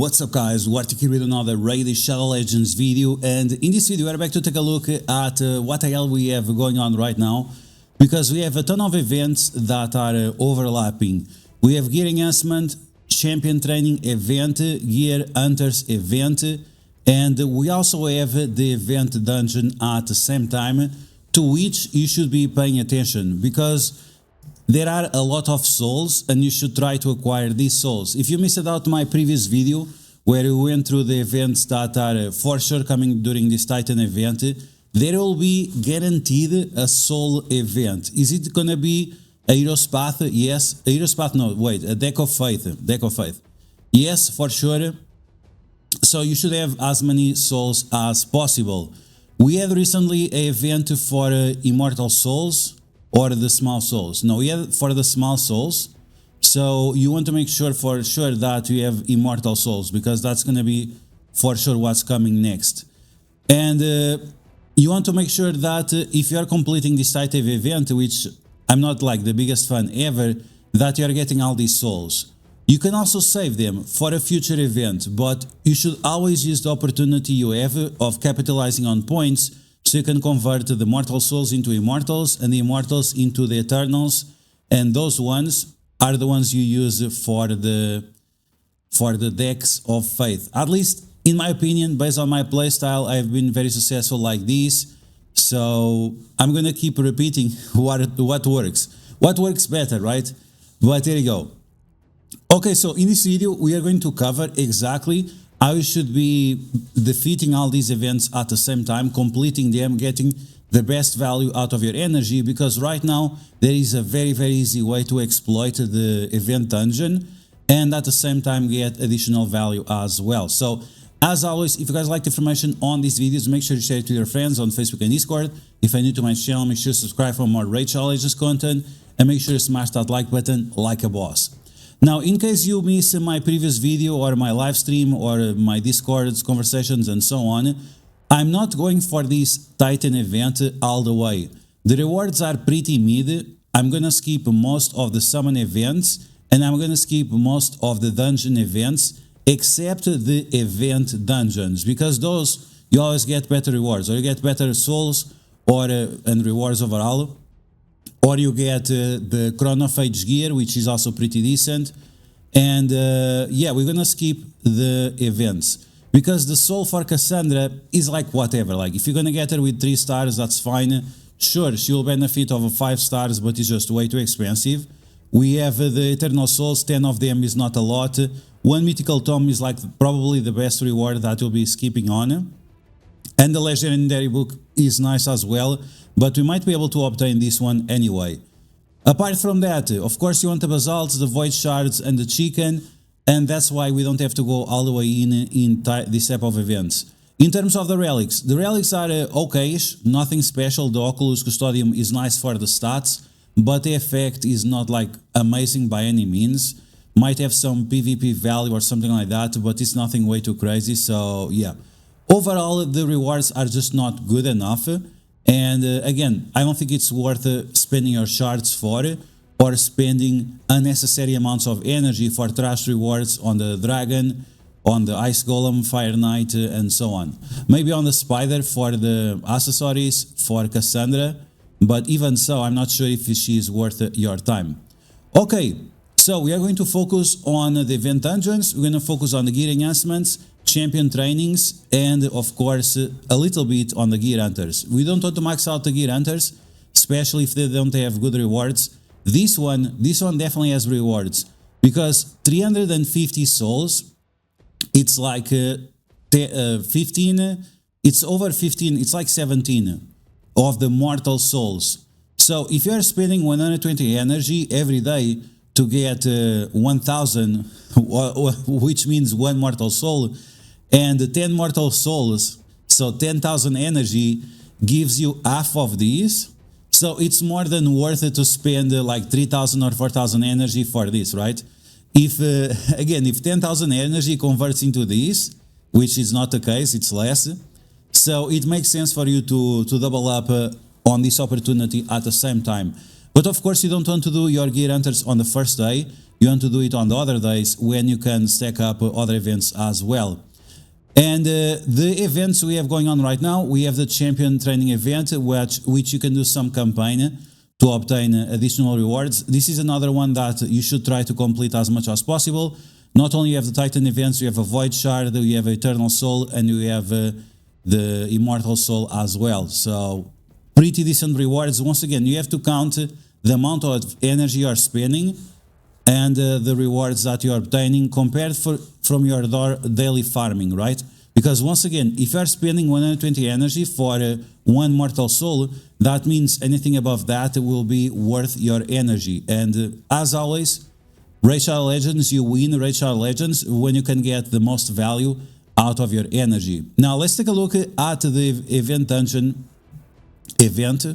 What's up guys, DuArktik here with another Raid Shadow Legends video, and in this video we're back to take a look at what the hell we have going on right now, because we have a ton of events that are overlapping. We have Gear Enhancement, Champion Training event, Gear Hunters event, and we also have the event dungeon at the same time, to which you should be paying attention, because there are a lot of souls and you should try to acquire these souls. If you missed out my previous video where we went through the events that are for sure coming during this Titan event, there will be guaranteed a soul event. Is it gonna be a Hero's Path? Yes. A Hero's Path? No, wait, a Deck of Faith. Deck of Faith. Yes, for sure. So you should have as many souls as possible. We had recently an event for Immortal Souls, or the small souls. No, we have for the small souls. So you want to make sure for sure that you have immortal souls, because that's going to be for sure what's coming next. And you want to make sure that if you are completing this type of event, which I'm not like the biggest fan ever, that you are getting all these souls. You can also save them for a future event, but you should always use the opportunity you have of capitalizing on points, so you can convert the mortal souls into immortals and the immortals into the eternals, and those ones are the ones you use for the decks of faith. At least in my opinion, based on my playstyle, I've been very successful like this. So I'm gonna keep repeating what works better, right? But there you go. Okay, so in this video we are going to cover exactly how you should be defeating all these events at the same time, completing them, getting the best value out of your energy, because right now there is a very easy way to exploit the event dungeon and at the same time get additional value as well. So as always, if you guys like the information on these videos, make sure to share it to your friends on Facebook and Discord. If you're new to my channel, make sure to subscribe for more Raid Shadow Legends content, and make sure to smash that like button like a boss. Now, in case you miss my previous video or my live stream or my Discord conversations and so on, I'm not going for this Titan event all the way. The rewards are pretty mid. I'm gonna skip most of the summon events and I'm gonna skip most of the dungeon events, except the event dungeons, because those you always get better rewards, or you get better souls or and rewards overall. Or you get the Chronophage gear, which is also pretty decent. And yeah, we're gonna skip the events, because the soul for Cassandra is like whatever. Like if you're gonna get her with 3 stars, that's fine. Sure, she will benefit of 5 stars, but it's just way too expensive. We have the Eternal Souls, 10 of them is not a lot. 1 Mythical Tome is like probably the best reward that you'll be skipping on. And the Legendary Book is nice as well, but we might be able to obtain this one anyway. Apart from that, of course you want the Basalts, the Void Shards and the Chicken, and that's why we don't have to go all the way in this type of events. In terms of the relics are okay-ish, nothing special. The Oculus Custodium is nice for the stats, but the effect is not like amazing by any means. Might have some PvP value or something like that, but it's nothing way too crazy, so yeah. Overall, the rewards are just not good enough, and again, I don't think it's worth spending your shards for, or spending unnecessary amounts of energy for trash rewards on the Dragon, on the Ice Golem, Fire Knight, and so on. Maybe on the Spider for the accessories for Cassandra, but even so, I'm not sure if she is worth your time. Okay, so we are going to focus on the event dungeons, we're going to focus on the gear enhancements, champion trainings, and of course a little bit on the gear hunters. We don't want to max out the gear hunters, especially if they don't have good rewards. This one definitely has rewards, because 350 souls, it's like 15, it's over 15, it's like 17 of the mortal souls. So if you are spending 120 energy every day to get 1000, which means 1 mortal soul, and 10 mortal souls, so 10,000 energy gives you half of these. So it's more than worth it to spend like 3,000 or 4,000 energy for this, right? If again, if 10,000 energy converts into this, which is not the case, it's less, so it makes sense for you to double up on this opportunity at the same time. But of course you don't want to do your gear hunters on the first day, you want to do it on the other days when you can stack up other events as well. And the events we have going on right now, we have the champion training event, which you can do some campaign to obtain additional rewards. This is another one that you should try to complete as much as possible. Not only you have the Titan events, you have a Void Shard, you have Eternal Soul, and you have the Immortal Soul as well. So pretty decent rewards. Once again, you have to count the amount of energy you are spending and the rewards that you are obtaining compared from your daily farming, right? Because once again, if you are spending 120 energy for one Mortal Soul, that means anything above that will be worth your energy. And as always, Raid Shadow Legends, you win Raid Shadow Legends when you can get the most value out of your energy. Now let's take a look at the event dungeon event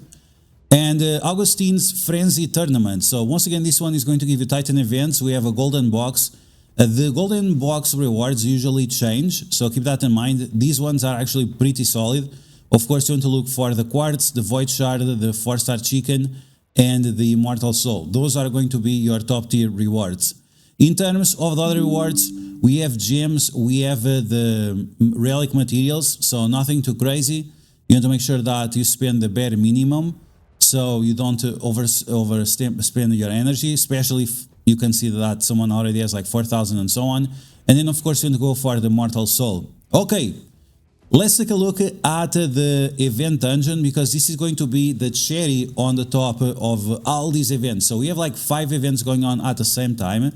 and Augustine's Frenzy Tournament. So once again, this one is going to give you Titan events. We have a golden box. The golden box rewards usually change, so keep that in mind. These ones are actually pretty solid. Of course, you want to look for the Quartz, the Void Shard, the 4-star Chicken, and the Immortal Soul. Those are going to be your top tier rewards. In terms of the other rewards, we have gems, we have the relic materials, so nothing too crazy. You want to make sure that you spend the bare minimum, so you don't overspend your energy, especially if you can see that someone already has like 4,000 and so on. And then of course you want to go for the Mortal Soul. Okay, let's take a look at the event dungeon, because this is going to be the cherry on the top of all these events. So we have like 5 events going on at the same time,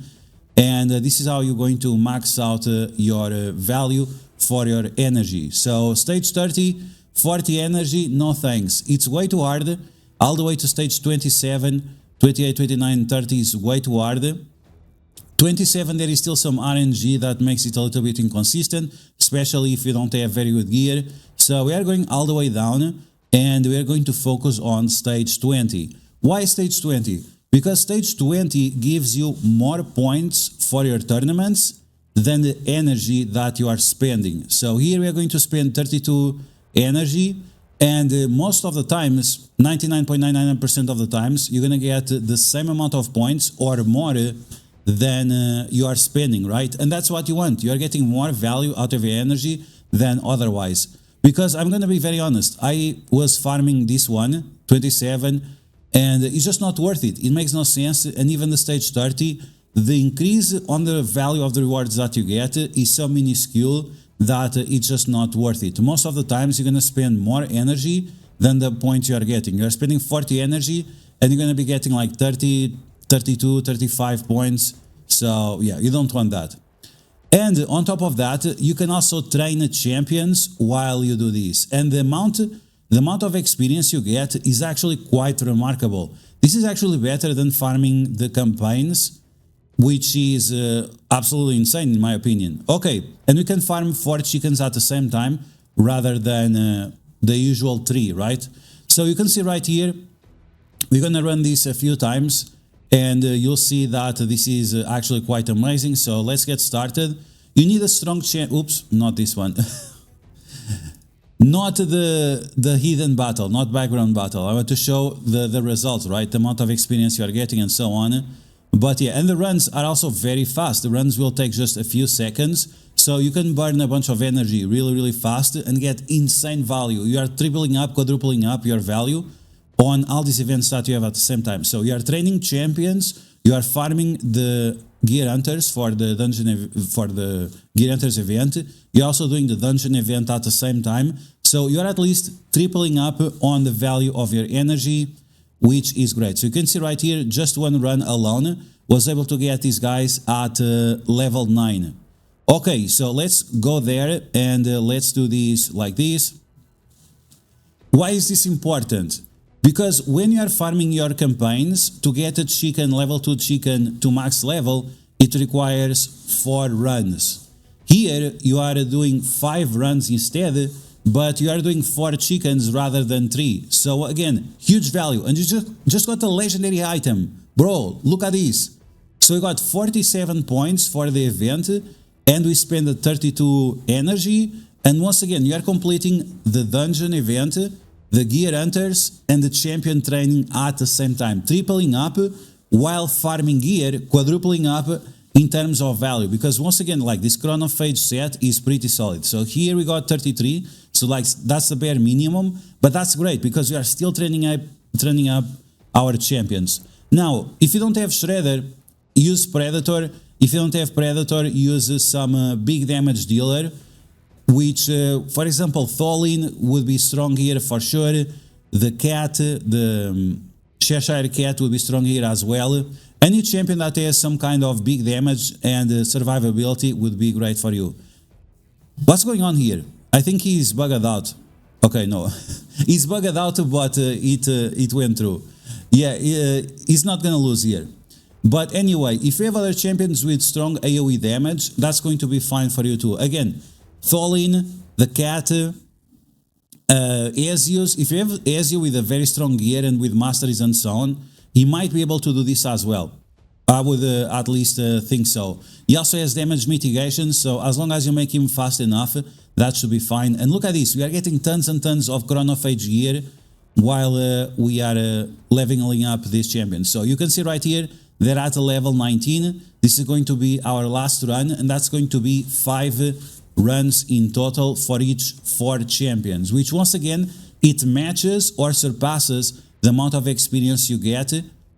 and this is how you're going to max out your value for your energy. So stage 30, 40 energy, no thanks. It's way too hard. All the way to stage 27, 28, 29, 30 is way too hard. 27, there is still some RNG that makes it a little bit inconsistent, especially if you don't have very good gear. So we are going all the way down, and we are going to focus on stage 20. Why stage 20? Because stage 20 gives you more points for your tournaments than the energy that you are spending. So here we are going to spend 32 energy, and most of the times, 99.99% of the times, you're going to get the same amount of points or more than you are spending, right? And that's what you want. You are getting more value out of your energy than otherwise. Because I'm going to be very honest, I was farming this one, 27, and it's just not worth it. It makes no sense. And even the stage 30, the increase on the value of the rewards that you get is so minuscule that it's just not worth it. Most of the times you're going to spend more energy than the points you are getting. You're spending 40 energy and you're going to be getting like 30, 32, 35 points. So yeah, you don't want that. And on top of that, you can also train champions while you do this. And the amount of experience you get is actually quite remarkable. This is actually better than farming the campaigns, which is absolutely insane in my opinion. Okay, and we can farm 4 chickens at the same time rather than the usual 3, right? So you can see right here, we're gonna run this a few times, and you'll see that this is actually quite amazing. So let's get started. You need a strong oops, not this one. Not the hidden battle, not background battle. I want to show the results, right? The amount of experience you are getting and so on. But yeah, and the runs are also very fast. The runs will take just a few seconds, so you can burn a bunch of energy really fast and get insane value. You are tripling up, quadrupling up your value on all these events that you have at the same time. So you are training champions, you are farming the gear hunters for the gear hunters event. You're also doing the dungeon event at the same time. So you're at least tripling up on the value of your energy, which is great. So you can see right here, just one run alone was able to get these guys at level 9. Okay, so let's go there and let's do this like this. Why is this important? Because when you are farming your campaigns, to get a chicken, level 2 chicken to max level, it requires 4 runs. Here, you are doing 5 runs instead, but you are doing 4 chickens rather than 3. So again, huge value. And you just got a legendary item. Bro, look at this. So we got 47 points for the event, and we spent 32 energy. And once again, you are completing the dungeon event, the gear hunters, and the champion training at the same time, tripling up while farming gear, quadrupling up in terms of value, because once again, like this chronophage set is pretty solid. So here we got 33, so like that's the bare minimum, but that's great because we are still training up our champions. Now, if you don't have Shredder, use Predator. If you don't have Predator, use some big damage dealer, which, for example, Tholin would be strong here for sure. The cat, the Cheshire Cat would be strong here as well. Any champion that has some kind of big damage and survivability would be great for you. What's going on here? I think he's bugged out. Okay, no. He's bugged out, but it went through. Yeah, he's not gonna lose here. But anyway, if you have other champions with strong AoE damage, that's going to be fine for you too. Again, Tholin, the cat, Ezio's, if you have Ezio with a very strong gear and with masteries and so on, he might be able to do this as well. I would at least think so. He also has damage mitigation, so as long as you make him fast enough, that should be fine. And look at this, we are getting tons and tons of chronophage gear while we are leveling up this champion. So you can see right here, they're at a level 19. This is going to be our last run, and that's going to be 5 runs in total for each 4 champions, which once again, it matches or surpasses the amount of experience you get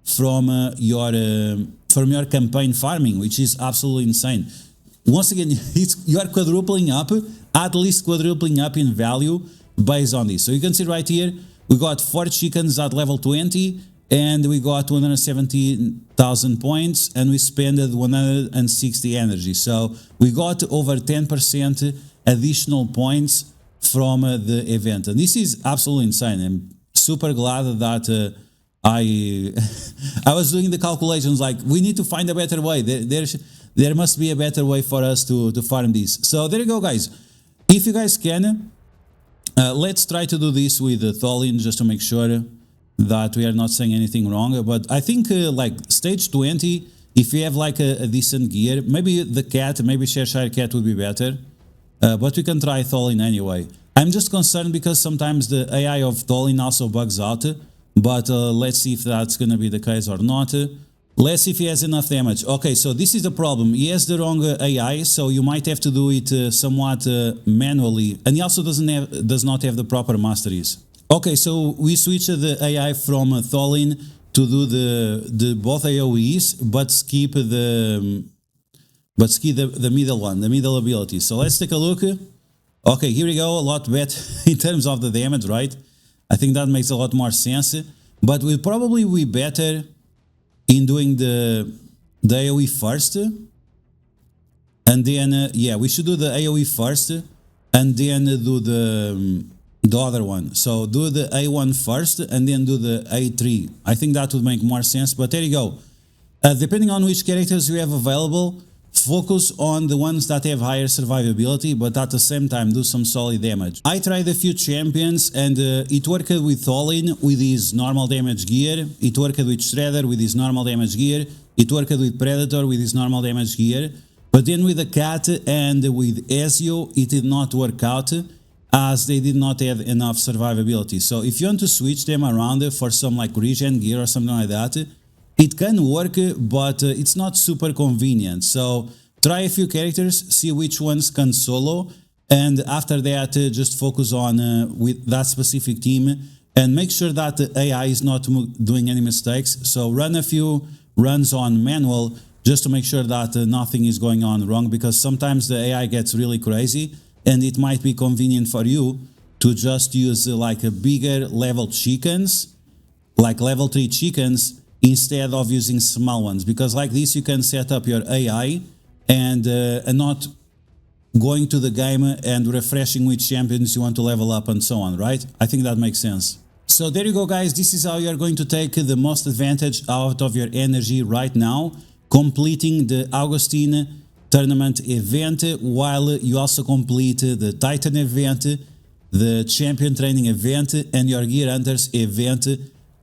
from your campaign farming, which is absolutely insane. Once again, you are quadrupling up, at least quadrupling up in value based on this. So you can see right here, we got 4 chickens at level 20, and we got 270,000 points, and we spent 160 energy. So we got over 10% additional points from the event, and this is absolutely insane. I'm super glad that I was doing the calculations, like we need to find a better way. There must be a better way for us to farm this. So there you go, guys. If you guys can, let's try to do this with Tholin just to make sure that we are not saying anything wrong. But I think like stage 20, if you have like a decent gear, maybe the cat, maybe Cheshire Cat would be better. But we can try Tholin anyway. I'm just concerned because sometimes the AI of Tholin also bugs out. But let's see if that's going to be the case or not. Let's see if he has enough damage. Okay, so this is the problem. He has the wrong AI, so you might have to do it somewhat manually. And he also does not have the proper masteries. Okay, so we switched the AI from Tholin to do the both AoEs, but skip the middle one, the middle ability. So let's take a look. Okay, here we go, a lot better in terms of the damage, right? I think that makes a lot more sense. But we'll probably be better in doing the AoE first. And then, yeah, we should do the AoE first and then do the other one. So do the A1 first and then do the A3. I think that would make more sense, but there you go. Depending on which characters you have available, focus on the ones that have higher survivability, but at the same time do some solid damage. I tried a few champions and it worked with Tholin with his normal damage gear, it worked with Shredder with his normal damage gear, it worked with Predator with his normal damage gear, but then with the cat and with Ezio it did not work out, as they did not have enough survivability. So if you want to switch them around for some like regen gear or something like that, it can work, but it's not super convenient. So try a few characters, see which ones can solo, and after that just focus on with that specific team and make sure that the AI is not doing any mistakes. So run a few runs on manual just to make sure that nothing is going on wrong, because sometimes the AI gets really crazy and it might be convenient for you to just use like a bigger level chickens, like level 3 chickens, instead of using small ones, because like this you can set up your AI and not going to the game and refreshing which champions you want to level up and so on, right? I think that makes sense. So there you go, guys. This is how you are going to take the most advantage out of your energy right now, completing the Augustine tournament event, while you also complete the Titan event, the Champion Training event, and your Gear Hunters event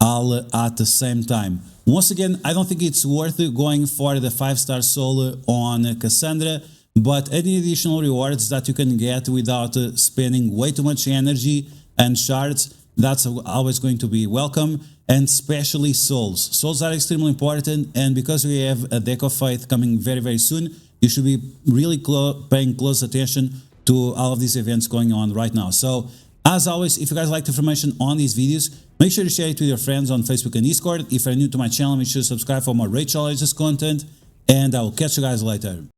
all at the same time. Once again, I don't think it's worth going for the 5-star soul on Cassandra, but any additional rewards that you can get without spending way too much energy and shards, that's always going to be welcome. and especially souls. Souls are extremely important, and because we have a deck of faith coming very, very soon, you should be really paying close attention to all of these events going on right now. So, as always, if you guys like the information on these videos, make sure to share it with your friends on Facebook and Discord. If you're new to my channel, make sure to subscribe for more Raid Challenges content, and I will catch you guys later.